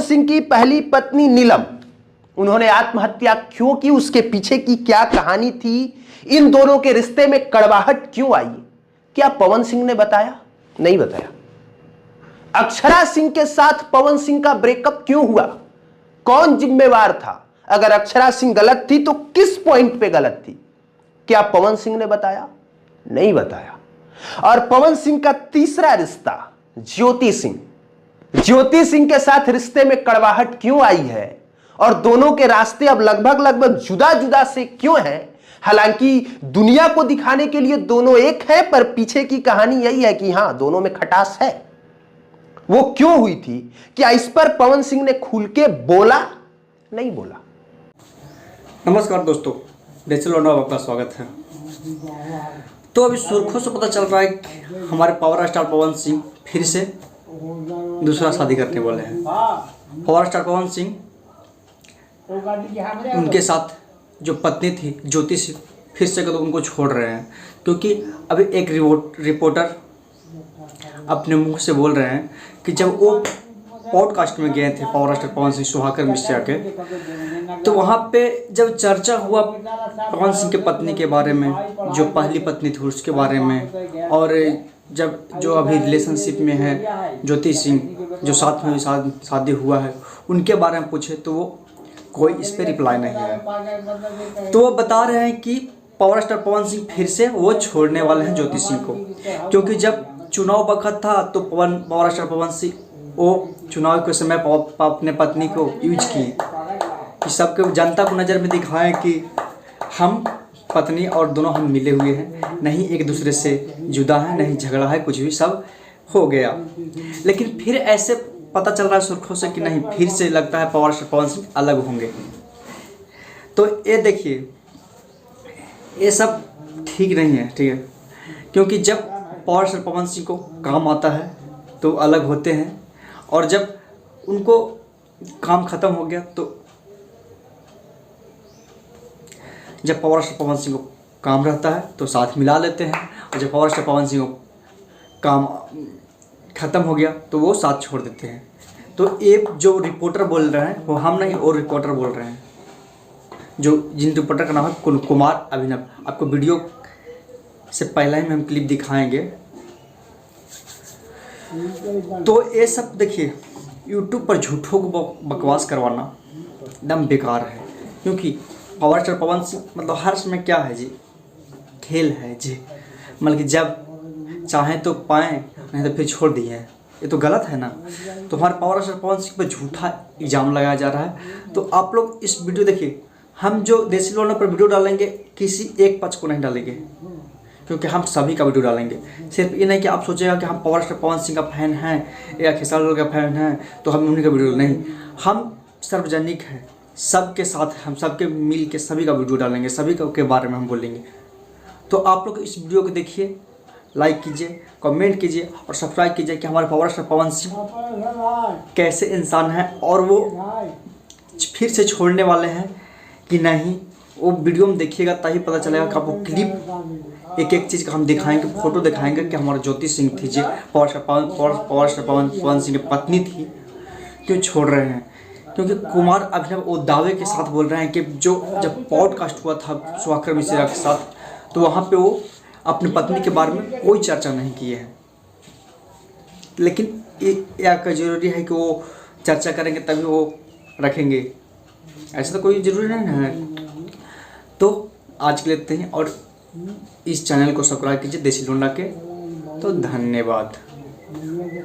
पवन सिंह की पहली पत्नी नीलम, उन्होंने आत्महत्या क्यों की, उसके पीछे की क्या कहानी थी, इन दोनों के रिश्ते में कड़वाहट क्यों आई, क्या पवन सिंह ने बताया? नहीं बताया। अक्षरा सिंह के साथ पवन सिंह का ब्रेकअप क्यों हुआ, कौन जिम्मेवार था? अगर अक्षरा सिंह गलत थी तो किस पॉइंट पे गलत थी, क्या पवन सिंह ने बताया? नहीं बताया। और पवन सिंह का तीसरा रिश्ता ज्योति सिंह, ज्योति सिंह के साथ रिश्ते में कड़वाहट क्यों आई है और दोनों के रास्ते अब लगभग जुदा जुदा से क्यों हैं? हालांकि दुनिया को दिखाने के लिए दोनों एक हैं, पर पीछे की कहानी यही है कि हां, दोनों में खटास है। वो क्यों हुई थी, क्या इस पर पवन सिंह ने खुल के बोला? नहीं बोला। नमस्कार दोस्तों, डिजिटल लौंडा में आपका स्वागत है। तो अभी सुर्खियों से पता चल रहा है कि हमारे पावर स्टार पवन सिंह फिर से दूसरा शादी करने वाले हैं। पावर स्टार पवन सिंह, उनके साथ जो पत्नी थी ज्योति सिंह, फिर से तो उनको छोड़ रहे हैं, क्योंकि अभी एक रिपोर्टर अपने मुंह से बोल रहे हैं कि जब वो पॉडकास्ट में गए थे पावर स्टार पवन सिंह सुहाकर मिश्रा के, तो वहाँ पे जब चर्चा हुआ पवन सिंह के पत्नी के बारे में, जो पहली पत्नी थी उसके बारे में, और जब जो अभी रिलेशनशिप में है ज्योति सिंह, जो साथ में शादी हुआ है, उनके बारे में पूछे तो वो कोई इस पर रिप्लाई नहीं है। तो वो बता रहे हैं कि पावर स्टार पवन सिंह फिर से वो छोड़ने वाले हैं ज्योति सिंह को, क्योंकि जब चुनाव वक्त था तो पावर स्टार पवन सिंह वो चुनाव के समय अपने पत्नी को यूज किए कि सबके जनता को नज़र में दिखाएं कि हम पत्नी और दोनों हम मिले हुए हैं, नहीं एक दूसरे से जुदा है, नहीं झगड़ा है, कुछ भी सब हो गया। लेकिन फिर ऐसे पता चल रहा है सुर्खियों से कि नहीं, फिर से लगता है पावर स्टार पवन सिंह अलग होंगे। तो ये देखिए, ये सब ठीक नहीं है, ठीक है, क्योंकि जब पावर स्टार पवन सिंह को काम आता है तो अलग होते हैं, और जब उनको काम खत्म हो गया तो जब पावर स्टार पवन सिंह को काम रहता है तो साथ मिला लेते हैं, और जब पावर स्टार पवन सिंह को काम ख़त्म हो गया तो वो साथ छोड़ देते हैं। तो ये जो रिपोर्टर बोल रहे हैं वो हम नहीं, और रिपोर्टर बोल रहे हैं, जिन रिपोर्टर का नाम है कुमार अभिनव। आपको वीडियो से पहले ही हम क्लिप दिखाएंगे। तो ये सब देखिए, यूट्यूब पर झूठों को बकवास करवाना एकदम बेकार है, क्योंकि पावर स्टार पवन सिंह मतलब हर समय क्या है जी, खेल है जी, मतलब कि जब चाहें तो पाएँ, नहीं तो फिर छोड़ दिए हैं, ये तो गलत है ना। तो हमारे पावर स्टार पवन सिंह पर झूठा इल्ज़ाम लगाया जा रहा है। तो आप लोग इस वीडियो देखिए, हम जो देसी लोगों पर वीडियो डालेंगे किसी एक पक्ष को नहीं डालेंगे, क्योंकि हम सभी का वीडियो डालेंगे। सिर्फ ये नहीं कि आप सोचेगा कि हम पावर स्टार पवन सिंह का फैन हैं या खेसारी लाल का फैन हैं तो हम उन्हीं का वीडियो नहीं, हम सार्वजनिक हैं, सबके साथ हम सबके मिल के सभी का वीडियो डालेंगे, सभी के बारे में हम बोलेंगे। तो आप लोग इस वीडियो को देखिए, लाइक कीजिए, कमेंट कीजिए और सब्सक्राइब कीजिए कि हमारे पावर स्टार पवन सिंह कैसे इंसान हैं और वो फिर से छोड़ने वाले हैं कि नहीं। वो वीडियो में देखिएगा तभी पता चलेगा कि आपको क्लिप एक एक चीज़ का हम दिखाएंगे, फोटो दिखाएंगे कि हमारा ज्योति सिंह थी, जो पावर स्टार पवन सिंह की पत्नी थी, क्यों छोड़ रहे हैं। क्योंकि कुमार अभिनव वो दावे के साथ बोल रहे हैं कि जब पॉडकास्ट हुआ था सुहाकर मिश्रा के साथ, तो वहाँ पे वो अपनी पत्नी के बारे में कोई चर्चा नहीं किए हैं। लेकिन यह जरूरी है कि वो चर्चा करेंगे तभी वो रखेंगे, ऐसा तो कोई ज़रूरी नहीं है। तो आज के लिए इतने ही, और इस चैनल को सब्सक्राइब कीजिए देसी लोंडा के। तो धन्यवाद।